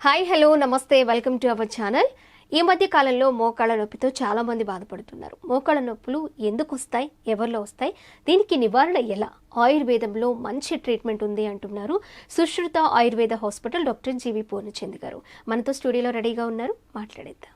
Hi hello నమస్తే welcome to our channel. ఈ మధ్య కాలంలో మోకాళ్ళ నొప్పితో చాలా మంది బాధపడుతున్నారు. మోకాళ్ళ నొప్పులు ఎందుకు వస్తాయి, ఎవరిలో వస్తాయి, దీనికి నివారణ ఎలా? ఆయుర్వేదంలో మంచి ట్రీట్మెంట్ ఉంది అంటున్నారు సుశ్రుత ఆయుర్వేద హాస్పిటల్ డాక్టర్ జీవి పూర్ణచంద్ గారు. మనతో స్టూడియోలో రెడీగా ఉన్నారు, మాట్లాడేద్దాం.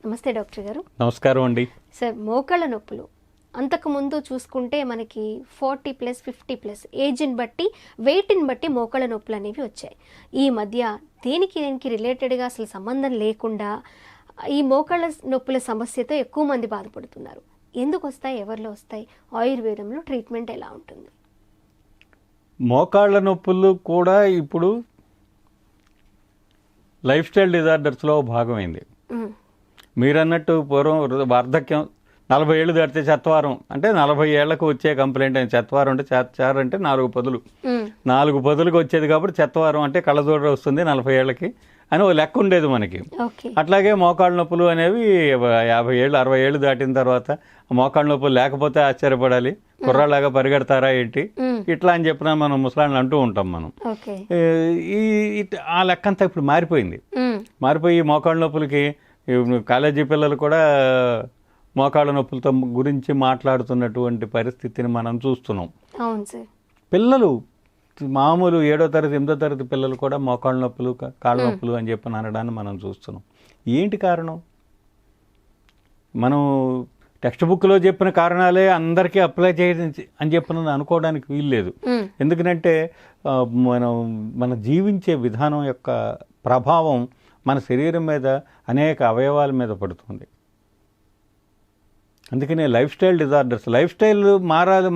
నమస్తే డాక్టర్ గారు. నమస్కారం అండి. సార్, మోకాళ్ళ నొప్పులు అంతకుముందు చూసుకుంటే మనకి 40+ 50+ ఏజ్ని బట్టి వెయిట్ని బట్టి మోకాళ్ళ నొప్పులు అనేవి వచ్చాయి. ఈ మధ్య దేనికి రిలేటెడ్గా అసలు సంబంధం లేకుండా ఈ మోకాళ్ళ నొప్పుల సమస్యతో ఎక్కువ మంది బాధపడుతున్నారు. ఎందుకు వస్తాయి, ఎవరిలో వస్తాయి, ఆయుర్వేదంలో ట్రీట్మెంట్ ఎలా ఉంటుంది? మోకాళ్ళ నొప్పులు కూడా ఇప్పుడు లైఫ్ స్టైల్ డిజార్డర్స్లో భాగమైంది. మీరన్నట్టు పూర్వం వార్ధక్యం 40 ఏళ్ళు దాటితే చెత్తవారం అంటే 40 ఏళ్లకు వచ్చే కంప్లైంట్ అని. చెత్తవారం అంటే చారు అంటే 4 పదులు, 4 పదులకు వచ్చేది కాబట్టి చెత్తవారం అంటే కళ్ళజోడ వస్తుంది 40 ఏళ్ళకి అని ఓ లెక్క ఉండేది మనకి. అట్లాగే మోకాళ్ళ నొప్పులు అనేవి 50 ఏళ్ళు 60 ఏళ్ళు దాటిన తర్వాత మోకాళ్ళ నొప్పులు లేకపోతే ఆశ్చర్యపడాలి, కుర్రాళ్ళగా పరిగెడతారా ఏంటి ఇట్లా అని చెప్పిన మనం ముసలాళ్ళు అంటూ ఉంటాం మనం. ఆ లెక్క అంతా ఇప్పుడు మారిపోయి మోకాళ్ళ నొప్పులకి కాలేజీ పిల్లలు కూడా మోకాళ్ళ నొప్పులతో గురించి మాట్లాడుతున్నటువంటి పరిస్థితిని మనం చూస్తున్నాం. పిల్లలు మామూలు 7వ తరగతి 8వ తరగతి పిల్లలు కూడా మోకాళ్ళ నొప్పులు కాళ్ళ నొప్పులు అని చెప్పి అనడాన్ని మనం చూస్తున్నాం. ఏంటి కారణం? మనం టెక్స్ట్ బుక్లో చెప్పిన కారణాలే అందరికీ అప్లై చేయాలి అని చెప్పిన అనుకోవడానికి వీల్లేదు. ఎందుకంటే మన జీవించే విధానం యొక్క ప్రభావం మన శరీరం మీద అనేక అవయవాల మీద పడుతుంది. అందుకనే life style disorders, life style మారాలి.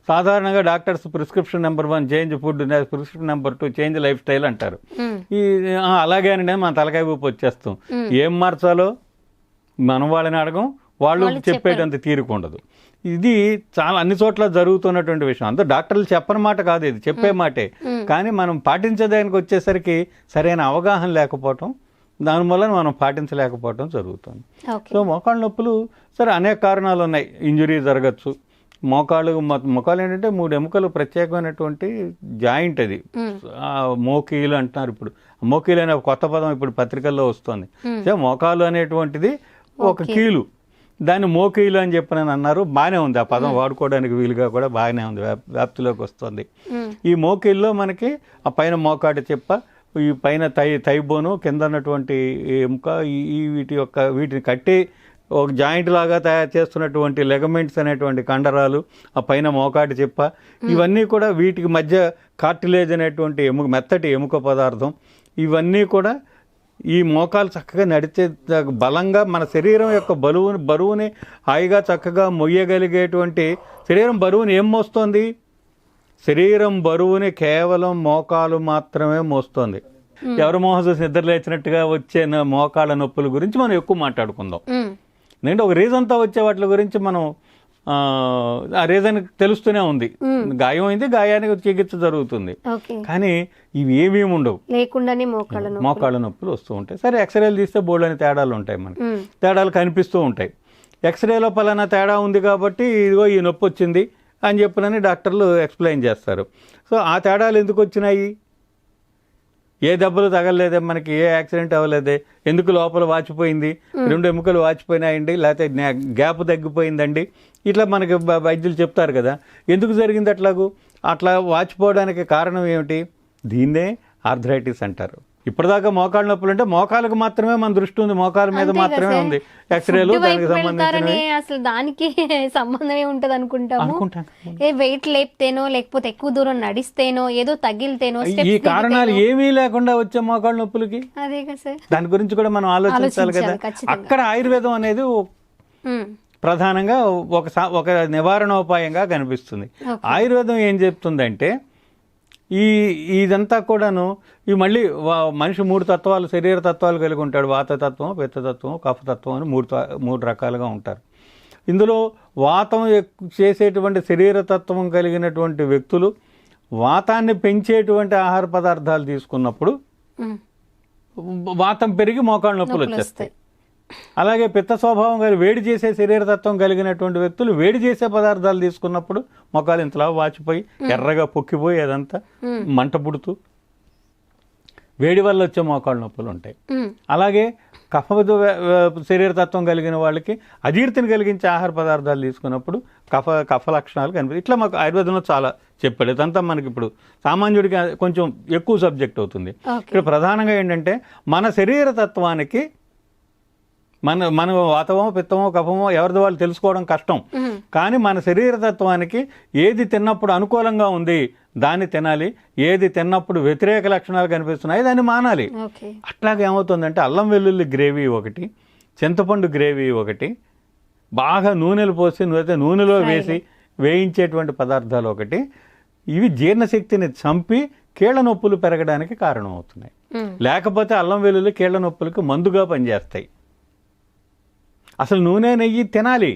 సాధారణంగా doctors prescription number 1 change food, prescription number 2 change life style అంటారు. అలాగే అని మన తలకాయ ఊపి వచ్చేస్తాం. ఏం మార్చాలో మనం వాళ్ళని అడగం, వాళ్ళు చెప్పేటంత తీరుకుండదు. ఇది చాలా అన్ని చోట్ల జరుగుతున్నటువంటి విషయం. అంతా డాక్టర్లు చెప్పని మాట కాదు, ఇది చెప్పే మాటే. కానీ మనం పాటించేదానికి వచ్చేసరికి సరైన అవగాహన లేకపోవటం, దానివల్ల మనం పాటించలేకపోవటం జరుగుతుంది. సో మోకాళ్ళ నొప్పులు సరే అనేక కారణాలు ఉన్నాయి. ఇంజురీ జరగచ్చు. మోకాళ్ళు ఏంటంటే 3 ఎముకలు ప్రత్యేకమైనటువంటి జాయింట్. అది మోకీలు అంటున్నారు. ఇప్పుడు మోకీలు అనే కొత్త పదం ఇప్పుడు పత్రికల్లో వస్తుంది. సో మోకాలు అనేటువంటిది ఒక కీలు, దాన్ని మోకీలు అని చెప్పని అన్నారు. బాగానే ఉంది, ఆ పదం వాడుకోవడానికి వీలుగా కూడా బాగానే ఉంది, వ్యాప్తిలోకి వస్తుంది. ఈ మోకీల్లో మనకి ఆ పైన మోకాటి చెప్ప, ఈ పైన థైబోను, కింద ఉన్నటువంటి ఎముక, వీటిని కట్టి ఒక జాయింట్ లాగా తయారు చేస్తున్నటువంటి లెగమెంట్స్ అనేటువంటి కండరాలు, ఆ పైన మోకాటి చెప్ప, ఇవన్నీ కూడా వీటికి మధ్య కార్టిలేజ్ అనేటువంటి మెత్తటి ఎముక పదార్థం, ఇవన్నీ కూడా ఈ మోకాలు చక్కగా నడిచే బలంగా మన శరీరం యొక్క బరువుని హాయిగా చక్కగా మొయ్యగలిగేటువంటి శరీరం బరువుని ఏం మోస్తోంది? శరీరం బరువుని కేవలం మోకాలు మాత్రమే మోస్తోంది. ఎవరు మోహం చూసి నిద్ర లేచినట్టుగా వచ్చే మోకాళ్ళ నొప్పుల గురించి మనం ఎక్కువ మాట్లాడుకుందాం. ఎందుకంటే ఒక రీజన్తో వచ్చే వాటి గురించి మనం ఆ రీజన్ తెలుస్తూనే ఉంది. గాయం అయింది, గాయానికి చికిత్స జరుగుతుంది. కానీ ఇవి ఏమేమి ఉండవు, లేకుండానే మోకాళ్ళ నొప్పులు వస్తూ ఉంటాయి. సరే, ఎక్స్రేలు తీస్తే బోల్డ్ అని తేడాలు ఉంటాయి, మనకి తేడాలు కనిపిస్తూ ఉంటాయి. ఎక్స్రేలో పలానా తేడా ఉంది కాబట్టి ఇదిగో ఈ నొప్పి వచ్చింది అని చెప్పినని డాక్టర్లు ఎక్స్ప్లెయిన్ చేస్తారు. సో ఆ తేడాలు ఎందుకు వచ్చినాయి? ఏ దెబ్బలు తగలలేదే, మనకి ఏ యాక్సిడెంట్ అవ్వలేదే, ఎందుకు లోపల వాచిపోయింది, 2 ఎముకలు వాచిపోయినాయండి, లేకపోతే గ్యాప్ తగ్గిపోయిందండి, ఇట్లా మనకి వైద్యులు చెప్తారు కదా. ఎందుకు జరిగింది అట్లా వాచిపోవడానికి కారణం ఏమిటి? దీన్నే ఆర్థరైటిస్ అంటారు. ఇప్పటిదాకా మోకాళ్ళ నొప్పులు అంటే మోకాలకు మాత్రమే మన దృష్టి ఉంది, మోకాల మీద మాత్రమే ఉంది. ఎక్స్రేలు దానికి సంబంధించినవి, అసలు దానికి సంబంధమే ఉంటది అనుకుంటాము. వెయిట్ లేపితేనో, లేకపోతే ఎక్కువ దూరం నడిస్తేనో, ఏదో తగిలితేనో, ఈ కారణాలు ఏమీ లేకుండా వచ్చే మోకాళ్ళ నొప్పులకి అదే కదా సార్. దాని గురించి కూడా మనం ఆలోచించాలి కదా. అక్కడ ఆయుర్వేదం అనేది ప్రధానంగా ఒక నివారణోపాయంగా కనిపిస్తుంది. ఆయుర్వేదం ఏం చెప్తుందంటే, ఇదంతా కూడాను మళ్ళీ మనిషి 3 తత్వాలు, శరీర తత్వాలు కలిగి ఉంటాడు. వాతతత్వం, పిత్తతత్వం, కఫతత్వం అని 3 రకాలుగా ఉంటారు. ఇందులో వాతం చేసేటువంటి శరీర తత్వం కలిగినటువంటి వ్యక్తులు వాతాన్ని పెంచేటువంటి ఆహార పదార్థాలు తీసుకున్నప్పుడు వాతం పెరిగి మోకాళ్ళ నొప్పులు వచ్చేస్తాయి. అలాగే పిత్త స్వభావం కలిగి వేడి చేసే శరీరతత్వం కలిగినటువంటి వ్యక్తులు వేడి చేసే పదార్థాలు తీసుకున్నప్పుడు మొక్కలు ఇంతలా వాచిపోయి ఎర్రగా పొక్కిపోయి అదంతా మంట పుడుతూ వేడి వల్ల వచ్చే మోకాళ్ళ నొప్పులు ఉంటాయి. అలాగే శరీర తత్వం కలిగిన వాళ్ళకి అజీర్తిని కలిగించే ఆహార పదార్థాలు తీసుకున్నప్పుడు కఫ లక్షణాలు కనిపిస్తాయి. ఇట్లా మాకు ఆయుర్వేదంలో చాలా చెప్పాడు. ఇదంతా మనకి ఇప్పుడు సామాన్యుడికి కొంచెం ఎక్కువ సబ్జెక్ట్ అవుతుంది. ఇక్కడ ప్రధానంగా ఏంటంటే మన శరీర తత్వానికి మన వాతమో పిత్తమో కఫమో ఎవరిది వాళ్ళు తెలుసుకోవడం కష్టం. కానీ మన శరీర తత్వానికి ఏది తిన్నప్పుడు అనుకూలంగా ఉంది దాన్ని తినాలి, ఏది తిన్నప్పుడు వ్యతిరేక లక్షణాలు కనిపిస్తున్నాయి దాన్ని మానాలి. అట్లాగే ఏమవుతుందంటే అల్లం వెల్లుల్లి గ్రేవీ ఒకటి, చింతపండు గ్రేవీ ఒకటి, బాగా నూనెలు పోసి నూనెలో వేసి వేయించేటువంటి పదార్థాలు ఒకటి, ఇవి జీర్ణశక్తిని చంపి కీళ్ల నొప్పులు పెరగడానికి కారణం అవుతున్నాయి. లేకపోతే అల్లం వెల్లుల్లి కీళ్ల నొప్పులకు మందుగా పనిచేస్తాయి. అసలు నూనె నెయ్యి తినాలి.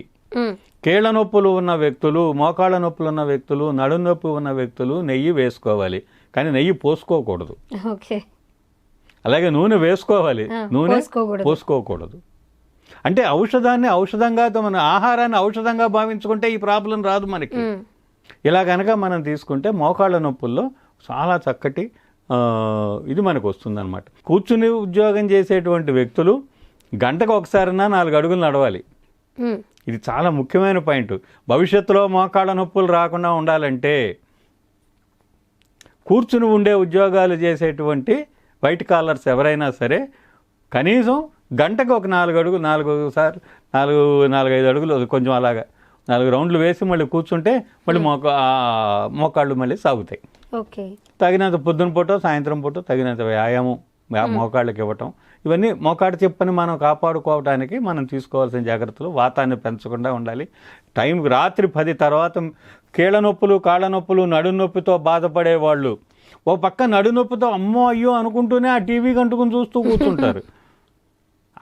కీళ్ల నొప్పులు ఉన్న వ్యక్తులు, మోకాళ్ళ నొప్పులు ఉన్న వ్యక్తులు, నడుం నొప్పి ఉన్న వ్యక్తులు నెయ్యి వేసుకోవాలి, కానీ నెయ్యి పోసుకోకూడదు. అలాగే నూనె వేసుకోవాలి, నూనె పోసుకోకూడదు. అంటే ఔషధంగా మన ఆహారాన్ని ఔషధంగా భావించుకుంటే ఈ ప్రాబ్లం రాదు మనకి. ఇలా కనుక మనం తీసుకుంటే మోకాళ్ళ నొప్పుల్లో చాలా చక్కటి ఇది మనకు వస్తుందన్నమాట. కూర్చుని ఉద్యోగం చేసేటువంటి వ్యక్తులు గంటకు ఒకసారైనా 4 అడుగులు నడవాలి. ఇది చాలా ముఖ్యమైన పాయింట్. భవిష్యత్తులో మోకాళ్ళ నొప్పులు రాకుండా ఉండాలంటే కూర్చుని ఉండే ఉద్యోగాలు చేసేటువంటి వైట్ కాలర్స్ ఎవరైనా సరే కనీసం గంటకు ఒక 4 అడుగులు 4-5 అడుగులు కొంచెం అలాగా 4 రౌండ్లు వేసి మళ్ళీ కూర్చుంటే మళ్ళీ మోకాళ్ళు మళ్ళీ సాగుతాయి. తగినంత పొద్దున పూట సాయంత్రం పూట తగినంత వ్యాయామం మోకాళ్ళకి ఇవ్వటం, ఇవన్నీ మోకాడు చెప్పని మనం కాపాడుకోవడానికి మనం తీసుకోవాల్సిన జాగ్రత్తలు. వాతాన్ని పెంచకుండా ఉండాలి. రాత్రి 10 తర్వాత కీళ్ళ నొప్పులు, కాళ్ళ నొప్పులు, నడుం నొప్పితో బాధపడే వాళ్ళు ఓ పక్క నడుం నొప్పితో అమ్మో అయ్యో అనుకుంటూనే ఆ టీవీ గంటుకుని చూస్తూ కూర్చుంటారు.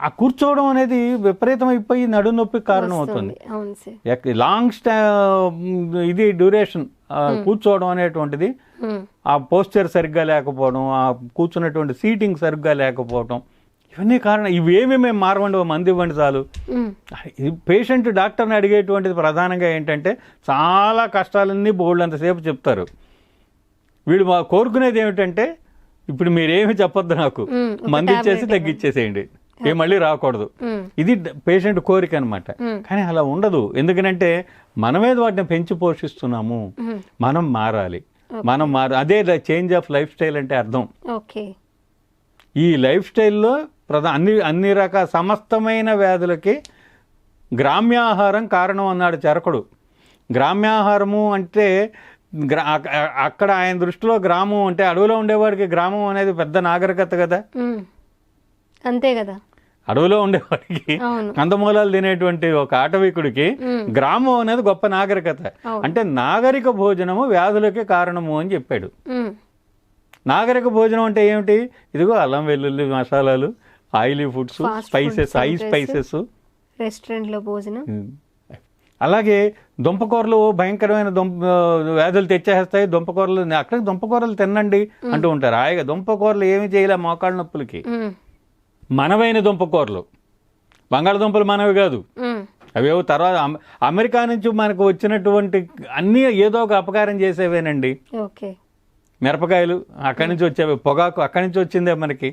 ఆ కూర్చోవడం అనేది విపరీతమైపోయి నడుం నొప్పికి కారణం అవుతుంది. లాంగ్ ఇది డ్యూరేషన్ కూర్చోవడం అనేటువంటిది, ఆ పోస్చర్ సరిగ్గా లేకపోవడం, ఆ కూర్చున్నటువంటి సీటింగ్ సరిగ్గా లేకపోవడం, ఇవన్నీ కారణం. ఇవేమి మేము మారవండి, మంది ఇవ్వండి చాలు. పేషెంట్ డాక్టర్ని అడిగేటువంటిది ప్రధానంగా ఏంటంటే చాలా కష్టాలన్నీ బోల్డంతసేపు చెప్తారు. వీడు కోరుకునేది ఏమిటంటే ఇప్పుడు మీరేమి చెప్పొద్దు, నాకు మంది ఇచ్చేసి తగ్గిచ్చేసేయండి, ఏ మళ్ళీ రాకూడదు. ఇది పేషెంట్ కోరిక అనమాట. కానీ అలా ఉండదు. ఎందుకంటే మనమేది వాటిని పెంచి పోషిస్తున్నాము. మనం మారాలి. అదే చేంజ్ ఆఫ్ లైఫ్ స్టైల్ అంటే అర్థం. ఈ లైఫ్ స్టైల్లో అన్ని రకాల సమస్తమైన వ్యాధులకి గ్రామ్యాహారం కారణం అన్నాడు చరకుడు. గ్రామ్యాహారము అంటే అక్కడ ఆయన దృష్టిలో గ్రామం అంటే అడవిలో ఉండేవాడికి గ్రామం అనేది పెద్ద నాగరికత కదా. అంతే కదా. అడవిలో ఉండేవాడికి కందమూలాలు తినేటువంటి ఒక ఆటవికుడికి గ్రామం అనేది గొప్ప నాగరికత. అంటే నాగరిక భోజనము వ్యాధులకి కారణము అని చెప్పాడు. నాగరిక భోజనం అంటే ఏమిటి? ఇదిగో అల్లం వెల్లుల్లి మసాలాలు, ఆయిలీ ఫుడ్స్, స్పైసెస్, స్పైసెస్, రెస్టారెంట్లో భోజనం. అలాగే దుంపకూరలు భయంకరమైన వ్యాధులు తెచ్చేస్తాయి. దుంపకూరలు అక్కడికి దుంపకూరలు తినండి అంటూ ఉంటారు. హాయిగా దుంపకూరలు ఏమి చేయలే మోకాళ్ళ నొప్పులకి. మనవైన దుంపకూరలు, బంగాళదుంపలు మనవి కాదు, అవేవో తర్వాత అమెరికా నుంచి మనకు వచ్చినటువంటి అన్నీ ఏదో ఒక అపకారం చేసేవేనండి. మిరపకాయలు అక్కడి నుంచి వచ్చేవి, పొగాకు అక్కడి నుంచి వచ్చిందే మనకి.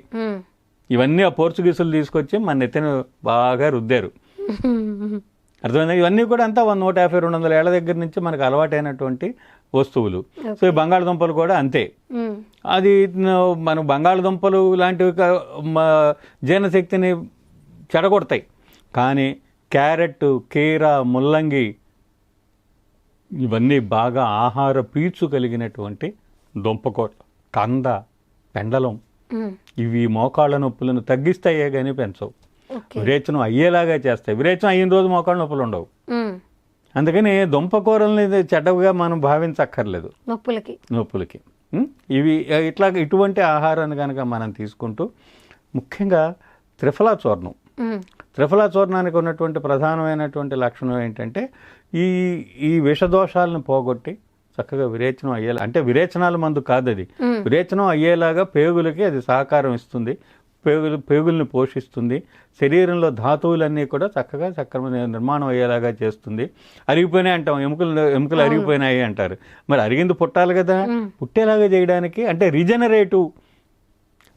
ఇవన్నీ ఆ పోర్చుగీసులు తీసుకొచ్చి మన నెత్తిన బాగా రుద్దారు. అర్థమైందా? ఇవన్నీ కూడా అంతా 150-200 ఏళ్ల దగ్గర నుంచి మనకు అలవాటైనటువంటి వస్తువులు. సో ఈ బంగాళదుంపలు కూడా అంతే. అది మన బంగాళదుంపలు లాంటివి జీర్ణశక్తిని చెడగొడతాయి. కానీ క్యారెట్, కీర, ముల్లంగి ఇవన్నీ బాగా ఆహార పీచు కలిగినటువంటి దుంపకూర, కంద, పెండలం ఇవి మోకాళ్ళ నొప్పులను తగ్గిస్తాయే కానీ పెంచవు. విరేచనం అయ్యేలాగా చేస్తాయి. విరేచనం అయిన రోజు మోకాళ్ళ నొప్పులు ఉండవు. అందుకని దుంపకూరల్ని చెడ్డగా మనం భావించక్కర్లేదు నొప్పులకి. ఇటువంటి ఆహారాన్ని కనుక మనం తీసుకుంటూ, ముఖ్యంగా త్రిఫలా చూర్ణం. త్రిఫలా చూర్ణానికి ఉన్నటువంటి ప్రధానమైనటువంటి లక్షణం ఏంటంటే ఈ విషదోషాలను పోగొట్టి చక్కగా విరేచనం అయ్యేలా, అంటే విరేచనాల మందు కాదు అది, విరేచనం అయ్యేలాగా పేగులకి అది సహకారం ఇస్తుంది. పేగుల్ని పోషిస్తుంది. శరీరంలో ధాతువులన్నీ కూడా చక్కగా సక్రమ నిర్మాణం అయ్యేలాగా చేస్తుంది. అరిగిపోయినాయి అంటాం, ఎముకలు అరిగిపోయినాయి అంటారు. మరి అరిగింది పుట్టాలి కదా, పుట్టేలాగా చేయడానికి అంటే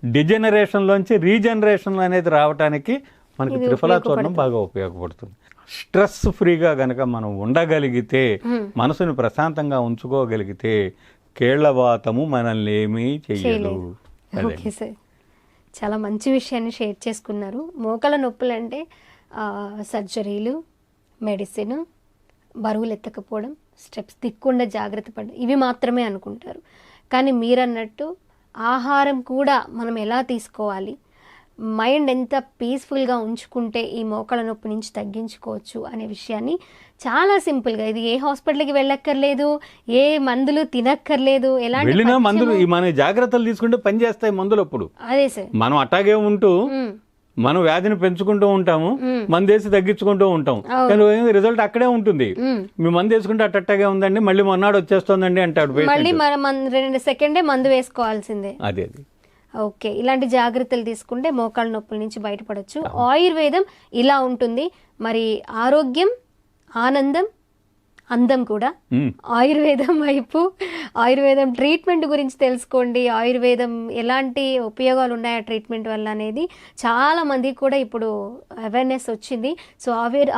డిజనరేషన్లోంచి రీజనరేషన్ అనేది రావడానికి మనకి త్రిఫలా చూర్ణం బాగా ఉపయోగపడుతుంది. స్ట్రెస్ ఫ్రీగా గనక మనం ఉండగలిగితే, మనసుని ప్రశాంతంగా ఉంచుకోగలిగితే కేళ్లవాతము మనల్ని ఏమీ చెయ్యదు. ఓకే సార్, చాలా మంచి విషయాన్ని షేర్ చేసుకున్నారు. మోకాల నొప్పులు అంటే సర్జరీలు, మెడిసిన్, బరువులు ఎత్తకపోవడం, స్టెప్స్ దిక్కుండా జాగ్రత్త పడడం, ఇవి మాత్రమే అనుకుంటారు. కానీ మీరన్నట్టు ఆహారం కూడా మనం ఎలా తీసుకోవాలి, మైండ్ ఎంత పీస్ఫుల్గా ఉంచుకుంటే ఈ మోకాళ్ళ నొప్పి నుంచి తగ్గించుకోవచ్చు అనే విషయాన్ని చాలా సింపుల్గా, ఇది ఏ హాస్పిటల్కి వెళ్ళక్కర్లేదు, ఏ మందులు తినక్కర్లేదు, ఎలాంటి మందులు మన జాగ్రత్తలు తీసుకుంటే పని చేస్తాయి మందులు. అప్పుడు అదే సార్, మనం అట్టాగే ఉంటూ మనం వ్యాధిని పెంచుకుంటూ ఉంటాము, మందేసి తగ్గించుకుంటూ ఉంటాం, కానీ రిజల్ట్ అక్కడే ఉంటుంది. మీ మందు వేసుకుంటే అట్టగే ఉందండి, మళ్ళీ మొన్నాడు వచ్చేస్తుందండి అంటాడు, మళ్ళీ మనం 2 సెకండే మందు వేసుకోవాల్సిందే. అదే. ఓకే, ఇలాంటి జాగ్రత్తలు తీసుకుంటే మోకాళ్ళ నొప్పుల నుంచి బయటపడవచ్చు. ఆయుర్వేదం ఇలా ఉంటుంది. మరి ఆరోగ్యం, ఆనందం, అందం కూడా ఆయుర్వేదం వైపు, ఆయుర్వేదం ట్రీట్మెంట్ గురించి తెలుసుకోండి. ఆయుర్వేదం ఎలాంటి ఉపయోగాలు ఉన్నాయి ఆ ట్రీట్మెంట్ వల్ల అనేది చాలా మందికి కూడా ఇప్పుడు అవేర్నెస్ వచ్చింది. సో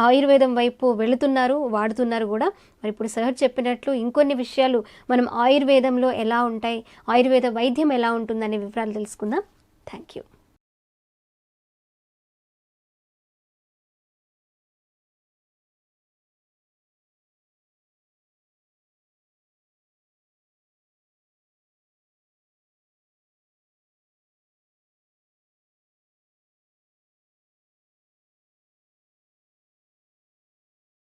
ఆయుర్వేదం వైపు వెళుతున్నారు, వాడుతున్నారు కూడా. మరి ఇప్పుడు సార్ చెప్పినట్లు ఇంకొన్ని విషయాలు మనం ఆయుర్వేదంలో ఎలా ఉంటాయి, ఆయుర్వేద వైద్యం ఎలా ఉంటుందనే వివరాలు తెలుసుకుందాం. Thank you.